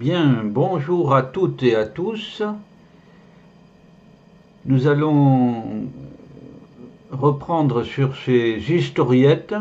Bien, bonjour à toutes et à tous. Nous allons reprendre sur ces historiettes,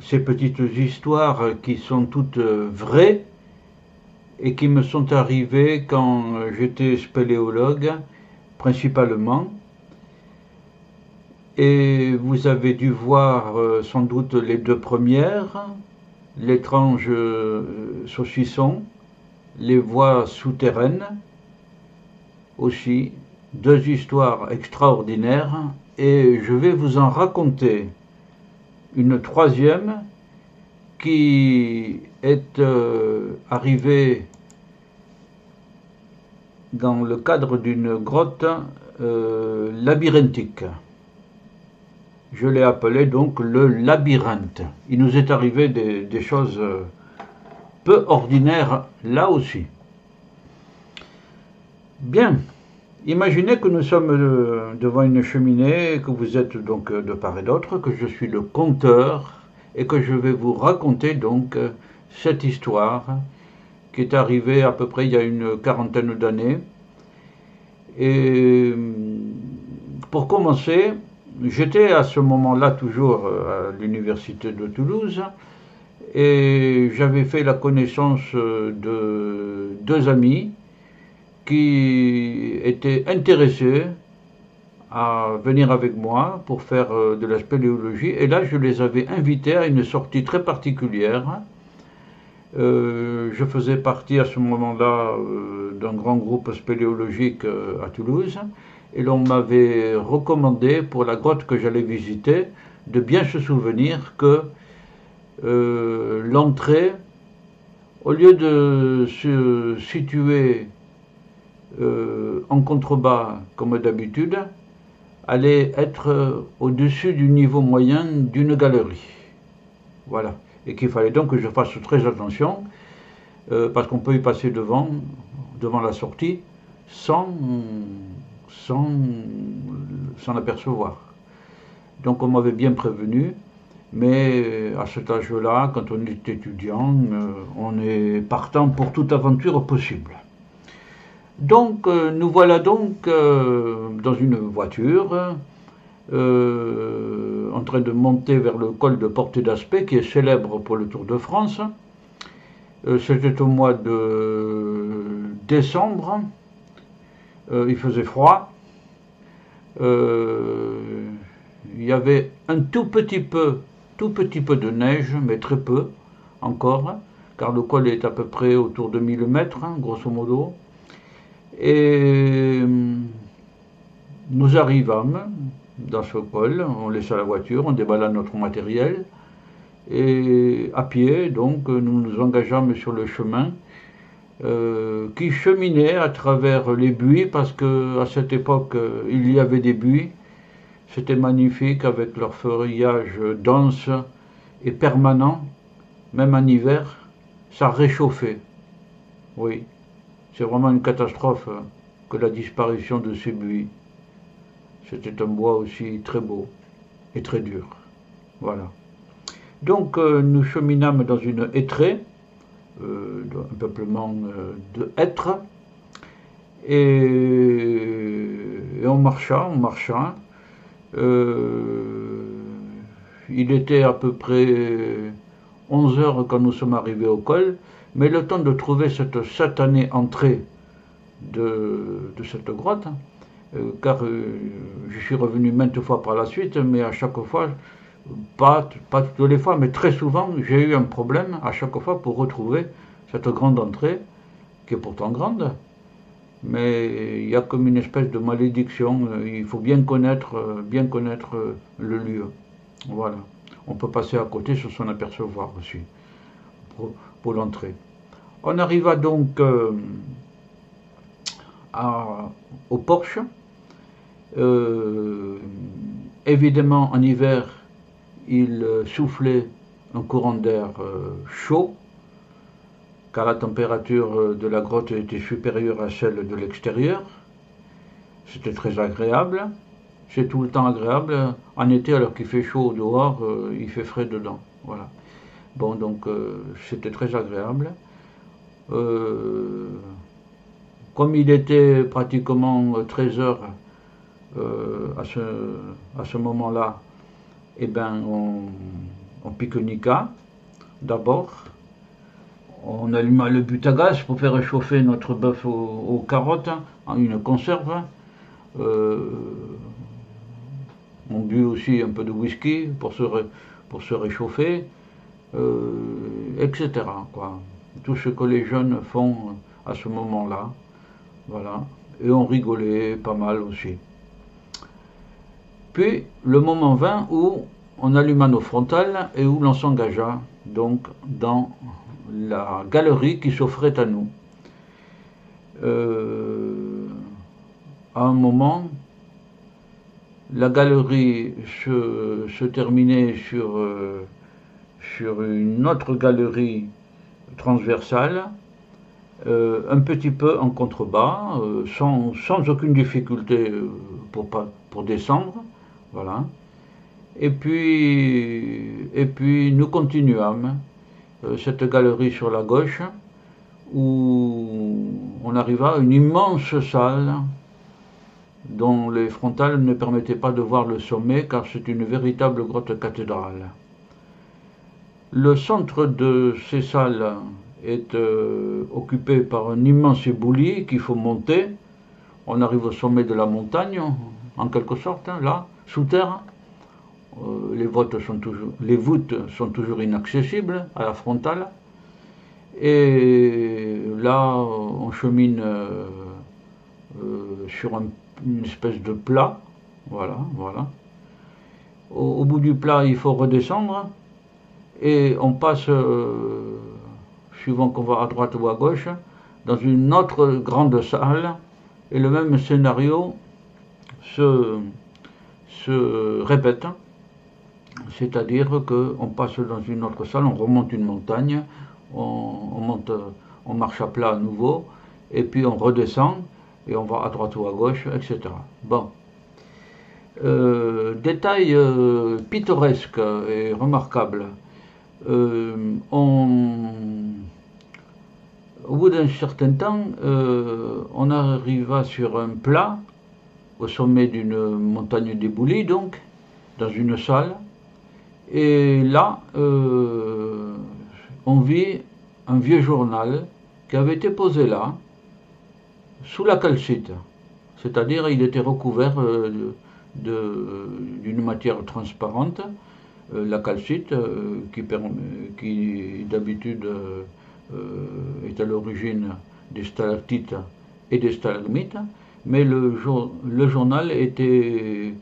ces petites histoires qui sont toutes vraies et qui me sont arrivées quand j'étais spéléologue, principalement. Et vous avez dû voir sans doute les deux premières, l'étrange saucisson, les voies souterraines, aussi deux histoires extraordinaires, et je vais vous en raconter une troisième qui est arrivée dans le cadre d'une grotte labyrinthique. Je l'ai appelé donc le labyrinthe. Il nous est arrivé des choses peu ordinaires là aussi. Bien, imaginez que nous sommes devant une cheminée, que vous êtes donc de part et d'autre, que je suis le conteur et que je vais vous raconter donc cette histoire qui est arrivée à peu près il y a une quarantaine d'années. Et pour commencer, j'étais à ce moment-là toujours à l'université de Toulouse et j'avais fait la connaissance de deux amis qui étaient intéressés à venir avec moi pour faire de la spéléologie. Et là, je les avais invités à une sortie très particulière. Je faisais partie à ce moment-là d'un grand groupe spéléologique à Toulouse. Et l'on m'avait recommandé, pour la grotte que j'allais visiter, de bien se souvenir que l'entrée, au lieu de se situer en contrebas comme d'habitude, allait être au-dessus du niveau moyen d'une galerie. Voilà. Et qu'il fallait donc que je fasse très attention, parce qu'on peut y passer devant la sortie, sans s'en apercevoir. Donc on m'avait bien prévenu, mais à cet âge-là, quand on est étudiant, on est partant pour toute aventure possible. Donc nous voilà donc dans une voiture en train de monter vers le col de Porte d'Aspet qui est célèbre pour le Tour de France. C'était au mois de décembre, il faisait froid, il y avait un tout petit peu de neige, mais très peu encore, car le col est à peu près autour de 1000 mètres, grosso modo. Et nous arrivâmes dans ce col, on laissa la voiture, on déballa notre matériel, et à pied, donc, nous nous engageâmes sur le chemin qui cheminait à travers les buis, parce qu'à cette époque, il y avait des buis. C'était magnifique avec leur feuillage dense et permanent, même en hiver, ça réchauffait. Oui. C'est vraiment une catastrophe que la disparition de ces buis. C'était un bois aussi très beau et très dur. Voilà. Donc nous cheminâmes dans une hêtraie, un peuplement de hêtres, et on marcha. Il était à peu près 11 heures quand nous sommes arrivés au col, mais le temps de trouver cette satanée entrée de cette grotte, car je suis revenu maintes fois par la suite, mais à chaque fois, pas toutes les fois, mais très souvent, j'ai eu un problème à chaque fois pour retrouver cette grande entrée, qui est pourtant grande, mais il y a comme une espèce de malédiction, il faut bien connaître le lieu. Voilà. On peut passer à côté sans s'en apercevoir aussi, pour l'entrée. On arriva donc au porche. Évidemment, en hiver, il soufflait un courant d'air chaud, car la température de la grotte était supérieure à celle de l'extérieur. C'était très agréable. C'est tout le temps agréable. En été, alors qu'il fait chaud dehors, il fait frais dedans. Voilà. Bon, donc c'était très agréable. Comme il était pratiquement 13 heures à ce moment-là, eh ben, on pique-niqua d'abord. On alluma le but à gaz pour faire réchauffer notre bœuf aux carottes, en une conserve. Euh, on but aussi un peu de whisky pour se réchauffer, etc. Quoi. Tout ce que les jeunes font à ce moment-là. Voilà. Et on rigolait pas mal aussi. Puis le moment vint où on alluma nos frontales et où l'on s'engagea donc dans la galerie qui s'offrait à nous. À un moment, la galerie se terminait sur une autre galerie transversale, un petit peu en contrebas, sans aucune difficulté pour descendre. Voilà. Et puis nous continuâmes cette galerie sur la gauche, où on arriva à une immense salle dont les frontales ne permettaient pas de voir le sommet, car c'est une véritable grotte cathédrale. Le centre de ces salles est occupé par un immense éboulis qu'il faut monter. On arrive au sommet de la montagne, en quelque sorte, là, sous terre. Les voûtes sont toujours inaccessibles à la frontale. Et là, on chemine sur une espèce de plat. Voilà, voilà. Au bout du plat, il faut redescendre. Et on passe, suivant qu'on va à droite ou à gauche, dans une autre grande salle. Et le même scénario se répète. C'est-à-dire qu'on passe dans une autre salle, on remonte une montagne, on marche à plat à nouveau, et puis on redescend, et on va à droite ou à gauche, etc. Bon. Détail pittoresque et remarquable. Au bout d'un certain temps, on arriva sur un plat, au sommet d'une montagne d'éboulis, donc, dans une salle. Et là, on vit un vieux journal qui avait été posé là, sous la calcite. C'est-à-dire, il était recouvert d'une matière transparente, la calcite, qui d'habitude est à l'origine des stalactites et des stalagmites, mais le journal était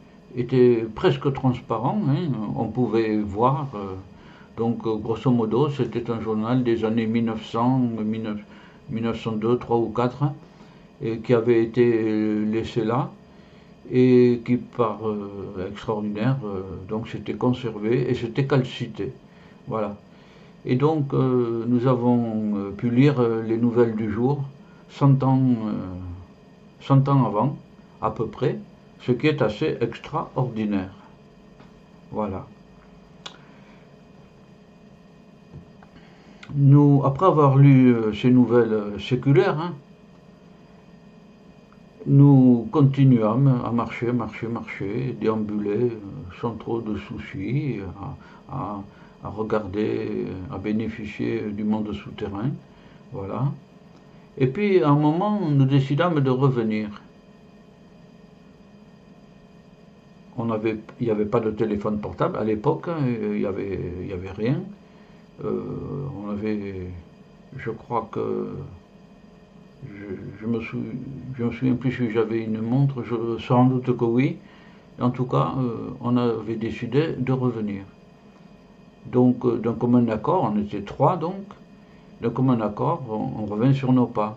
presque transparent, hein, on pouvait voir. Donc, grosso modo, c'était un journal des années 1900, 1902, 3 ou 4, et qui avait été laissé là, et qui, par extraordinaire, donc c'était conservé et c'était calcité. Voilà. Et donc, nous avons pu lire les nouvelles du jour 100 ans avant, à peu près, ce qui est assez extraordinaire. Voilà. Nous, après avoir lu ces nouvelles séculaires, hein, nous continuâmes à marcher, déambuler sans trop de soucis, à regarder, à bénéficier du monde souterrain. Voilà. Et puis, à un moment, nous décidâmes de revenir. Il n'y avait pas de téléphone portable à l'époque, hein, il n'y avait rien. On avait, je crois que, je me souviens plus si j'avais une montre, sans doute que oui. En tout cas, on avait décidé de revenir. Donc, d'un commun accord, on était 3 donc, d'un commun accord, on revint sur nos pas.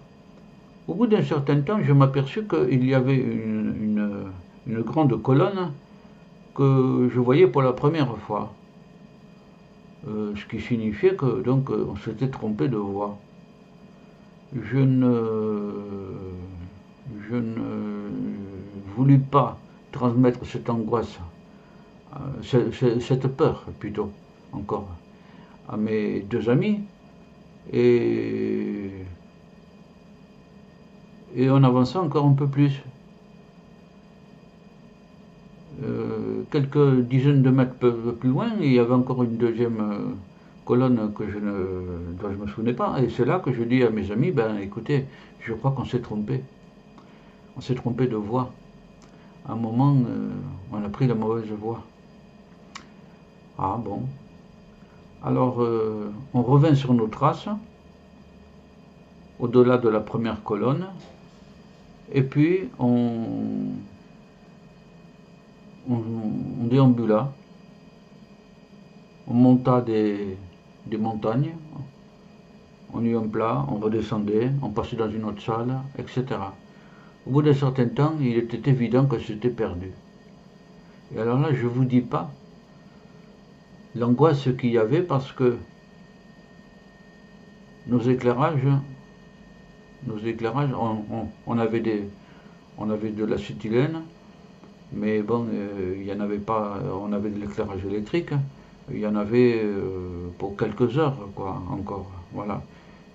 Au bout d'un certain temps, je m'aperçus qu'il y avait une grande colonne que je voyais pour la première fois. Ce qui signifiait que donc on s'était trompé de voie. Je ne voulus pas transmettre cette angoisse, cette peur plutôt encore, à mes 2 amis, et et on avançait encore un peu plus. Quelques dizaines de mètres plus loin, il y avait encore une deuxième colonne dont je ne me souvenais pas. Et c'est là que je dis à mes amis, ben écoutez, je crois qu'on s'est trompé. On s'est trompé de voie. À un moment, on a pris la mauvaise voie. Ah bon. Alors, on revint sur nos traces, au-delà de la première colonne, et puis on déambula, on monta des montagnes, on eut un plat, on redescendait, on passait dans une autre salle, etc. Au bout d'un certain temps, il était évident que c'était perdu. Et alors là, je ne vous dis pas l'angoisse qu'il y avait parce que nos éclairages, on avait de l'acétylène, mais bon, il n'y en avait pas, on avait de l'éclairage électrique, il y en avait pour quelques heures, quoi, encore, voilà.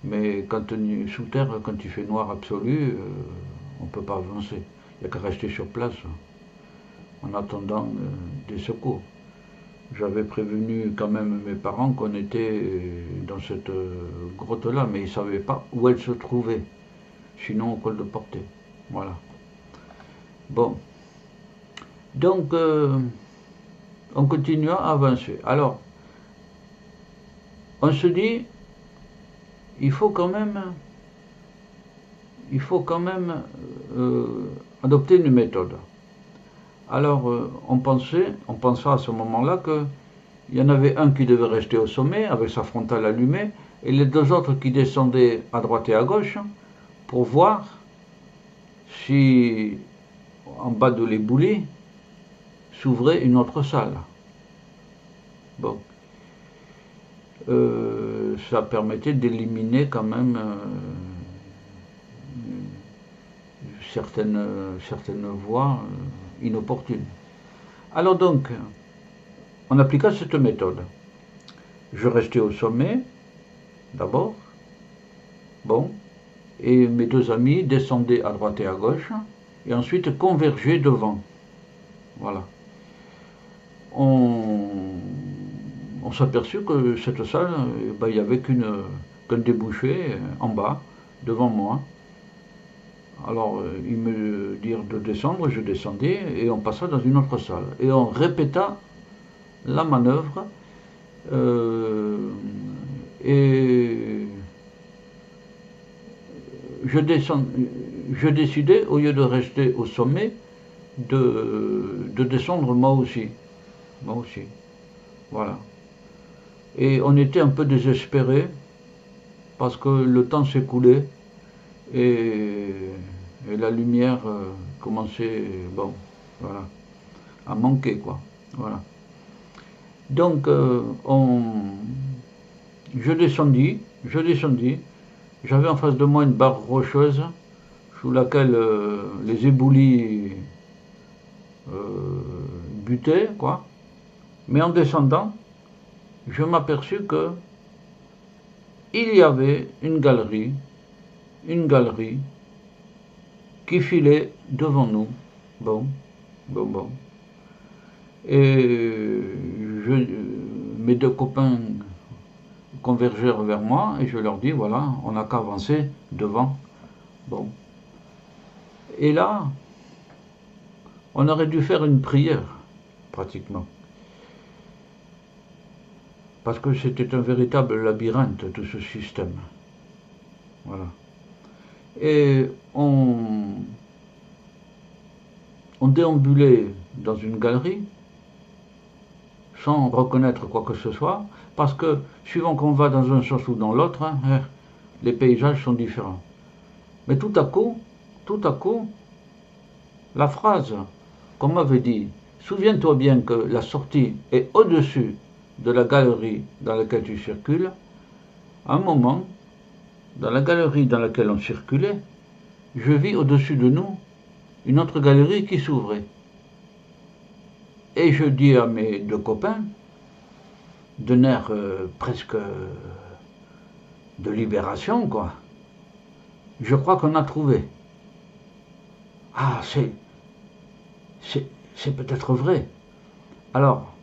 Mais quand sous terre, quand il fait noir absolu, on ne peut pas avancer. Il n'y a qu'à rester sur place en attendant des secours. J'avais prévenu quand même mes parents qu'on était dans cette grotte-là, mais ils ne savaient pas où elle se trouvait, sinon au col de Portet. Voilà. Bon. Donc, on continua à avancer. Alors, on se dit, il faut quand même adopter une méthode. Alors, on pensa à ce moment-là qu'il y en avait un qui devait rester au sommet avec sa frontale allumée et les deux autres qui descendaient à droite et à gauche pour voir si en bas de l'éboulis s'ouvrait une autre salle. Bon. Ça permettait d'éliminer quand même certaines voies inopportunes. Alors donc, on appliqua cette méthode. Je restais au sommet, d'abord, bon, et mes deux amis descendaient à droite et à gauche, et ensuite convergeaient devant. Voilà. On s'aperçut que cette salle, il n'y avait qu'un débouché en bas, devant moi. Alors, ils me dirent de descendre, je descendais, et on passa dans une autre salle. Et on répéta la manœuvre, et je décidai, au lieu de rester au sommet, de descendre moi aussi. Moi aussi. Voilà. Et on était un peu désespérés, parce que le temps s'écoulait, et la lumière commençait, bon, voilà, à manquer, quoi. Voilà. Donc, je descendis, j'avais en face de moi une barre rocheuse sous laquelle les éboulis butaient, quoi. Mais en descendant, je m'aperçus que il y avait une galerie qui filait devant nous. Bon. Et mes deux copains convergèrent vers moi et je leur dis, voilà, on n'a qu'à avancer devant. Bon. Et là, on aurait dû faire une prière, pratiquement. Parce que c'était un véritable labyrinthe, tout ce système. Voilà. Et on déambulait dans une galerie sans reconnaître quoi que ce soit, parce que suivant qu'on va dans un sens ou dans l'autre, les paysages sont différents. Mais tout à coup, la phrase qu'on m'avait dit, souviens-toi bien que la sortie est au-dessus de la galerie dans laquelle tu circules, à un moment, dans la galerie dans laquelle on circulait, je vis au-dessus de nous une autre galerie qui s'ouvrait. Et je dis à mes deux copains, d'un air presque de libération, quoi, je crois qu'on a trouvé. Ah, c'est peut-être vrai. Alors,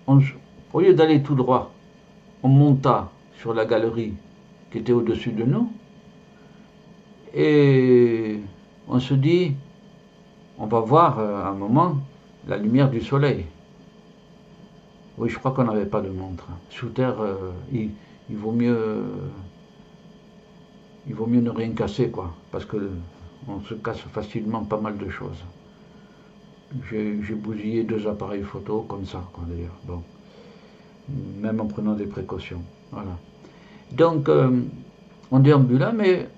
au lieu d'aller tout droit, on monta sur la galerie qui était au-dessus de nous et on se dit, on va voir à un moment la lumière du soleil. Oui, je crois qu'on n'avait pas de montre. Sous terre, il vaut mieux, il vaut mieux ne rien casser, quoi, parce que on se casse facilement pas mal de choses. J'ai bousillé 2 appareils photo comme ça, quoi, d'ailleurs. Bon, même en prenant des précautions. Voilà. Donc, on déambula, mais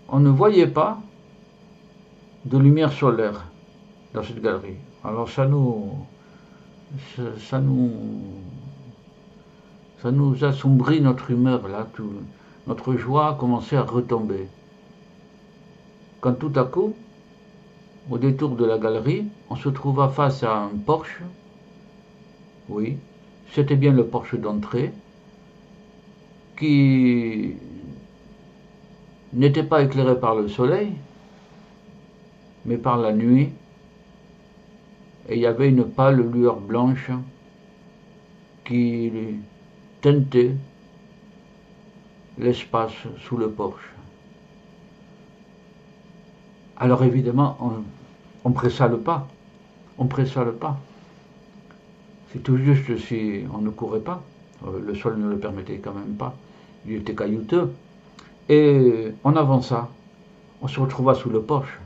on ne voyait pas de lumière solaire dans cette galerie. Alors ça, ça nous, ça nous assombrit notre humeur là. Notre joie a commencé à retomber. Quand tout à coup, au détour de la galerie, on se trouva face à un porche. Oui, c'était bien le porche d'entrée qui n'était pas éclairé par le soleil, mais par la nuit, et il y avait une pâle lueur blanche qui teintait l'espace sous le porche. Alors évidemment, on pressa le pas, on pressa le pas. C'est tout juste si on ne courait pas, le sol ne le permettait quand même pas, il était caillouteux, et on avança, on se retrouva sous le porche.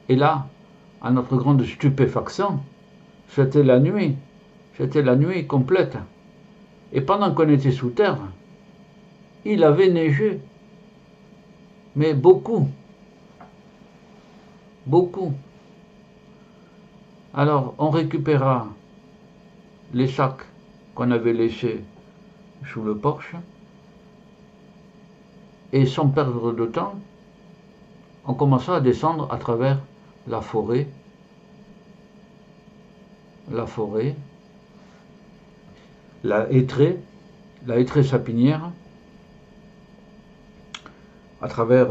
Et là, à notre grande stupéfaction, c'était la nuit complète. Et pendant qu'on était sous terre, il avait neigé, mais beaucoup, beaucoup. Alors on récupéra les sacs qu'on avait laissés sous le porche, et sans perdre de temps, on commença à descendre à travers la forêt, la hêtraie sapinière, à travers,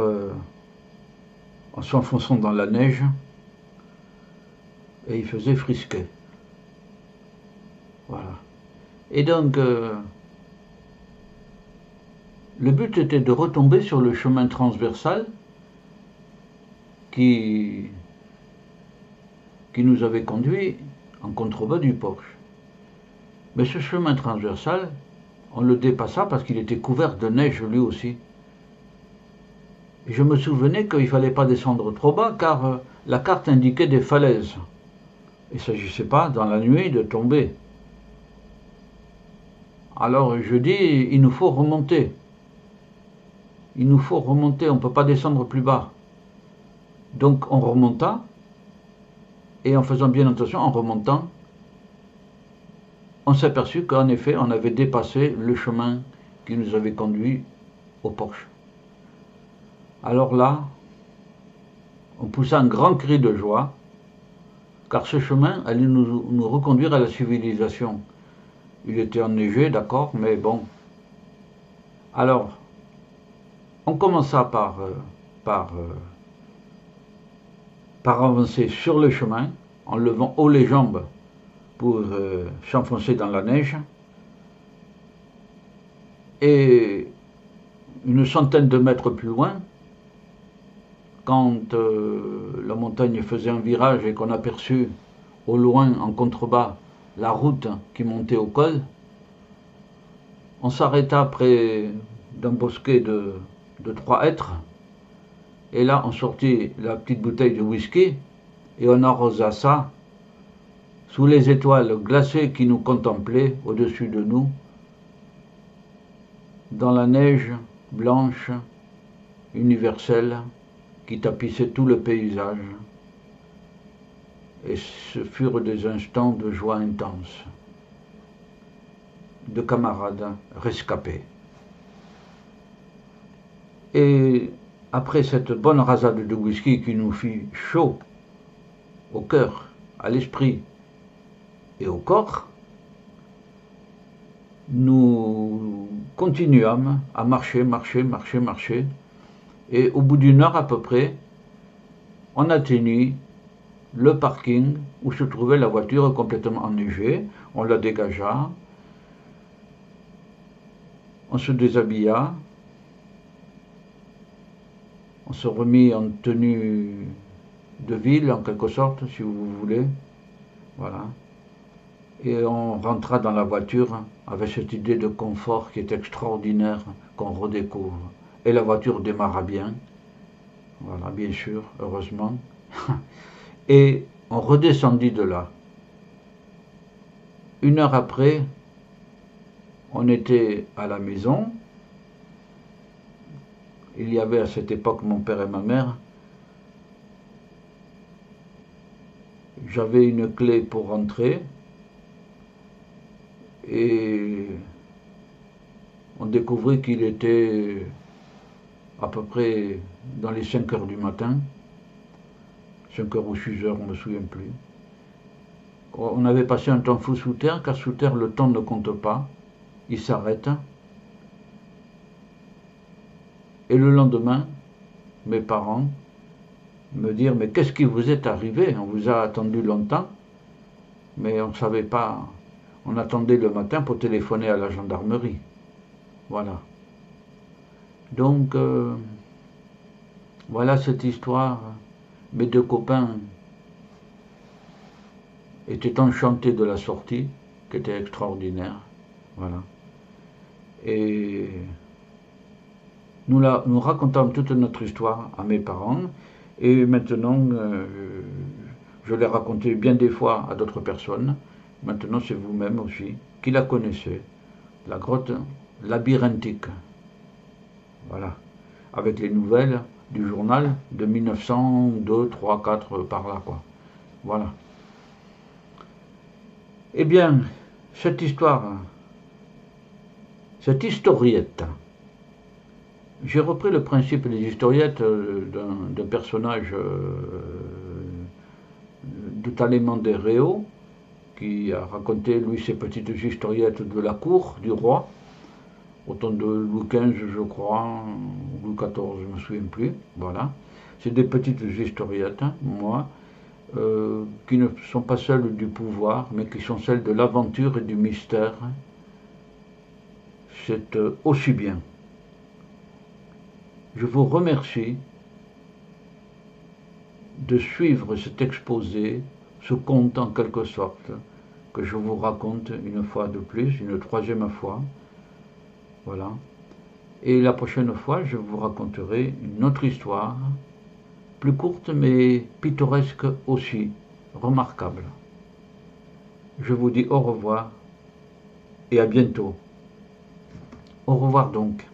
en s'enfonçant dans la neige, et il faisait frisquet. Voilà. Et donc, le but était de retomber sur le chemin transversal qui nous avait conduit en contrebas du porche. Mais ce chemin transversal, on le dépassa parce qu'il était couvert de neige lui aussi. Et je me souvenais qu'il ne fallait pas descendre trop bas car la carte indiquait des falaises. Il ne s'agissait pas, dans la nuit, de tomber. Alors je dis, il nous faut remonter. Il nous faut remonter, on ne peut pas descendre plus bas. Donc on remonta, et en faisant bien attention, en remontant, on s'est aperçu qu'en effet, on avait dépassé le chemin qui nous avait conduit au porche. Alors là, on poussa un grand cri de joie, car ce chemin allait nous reconduire à la civilisation. Il était enneigé, d'accord, mais bon. Alors, on commença par avancer sur le chemin, en levant haut les jambes pour s'enfoncer dans la neige. Et une centaine de mètres plus loin, quand la montagne faisait un virage et qu'on aperçut au loin, en contrebas, la route qui montait au col, on s'arrêta près d'un bosquet de 3 hêtres, et là on sortit la petite bouteille de whisky et on arrosa ça sous les étoiles glacées qui nous contemplaient au-dessus de nous, dans la neige blanche universelle qui tapissait tout le paysage. Et ce furent des instants de joie intense, de camarades rescapés. Et après cette bonne rasade de whisky qui nous fit chaud au cœur, à l'esprit et au corps, nous continuâmes à marcher, et au bout d'1 heure à peu près, on atteignit le parking où se trouvait la voiture complètement enneigée. On la dégagea, on se déshabilla, on se remit en tenue de ville en quelque sorte, si vous voulez. Voilà. Et on rentra dans la voiture avec cette idée de confort qui est extraordinaire, qu'on redécouvre. Et la voiture démarra bien, voilà, bien sûr, heureusement. Et on redescendit de là. 1 heure après, on était à la maison. Il y avait à cette époque mon père et ma mère. J'avais une clé pour rentrer. Et on découvrit qu'il était à peu près dans les 5 heures du matin, 5 heures ou 6 heures, on ne me souvient plus. On avait passé un temps fou sous terre, car sous terre le temps ne compte pas, il s'arrête. Et le lendemain, mes parents me dirent: mais qu'est-ce qui vous est arrivé? On vous a attendu longtemps, mais on ne savait pas. On attendait le matin pour téléphoner à la gendarmerie. Voilà. Donc, voilà cette histoire. Mes 2 copains étaient enchantés de la sortie, qui était extraordinaire. Voilà. Et nous racontons toute notre histoire à mes parents. Et maintenant, je l'ai raconté bien des fois à d'autres personnes. Maintenant, c'est vous-même aussi qui la connaissez. La grotte labyrinthique. Voilà. Avec les nouvelles du journal de 1902, 3, 4, par là, quoi. Voilà. Eh bien, cette histoire, cette historiette, j'ai repris le principe des historiettes d'un personnage de Talémon des Réaux, qui a raconté, lui, ses petites historiettes de la cour du roi, au temps de Louis XV, je crois, Louis XIV, je ne me souviens plus. Voilà. C'est des petites historiettes, moi, qui ne sont pas celles du pouvoir, mais qui sont celles de l'aventure et du mystère. C'est aussi bien. Je vous remercie de suivre cet exposé, ce conte en quelque sorte, que je vous raconte une fois de plus, une 3e fois. Voilà. Et la prochaine fois, je vous raconterai une autre histoire, plus courte mais pittoresque aussi, remarquable. Je vous dis au revoir et à bientôt. Au revoir donc.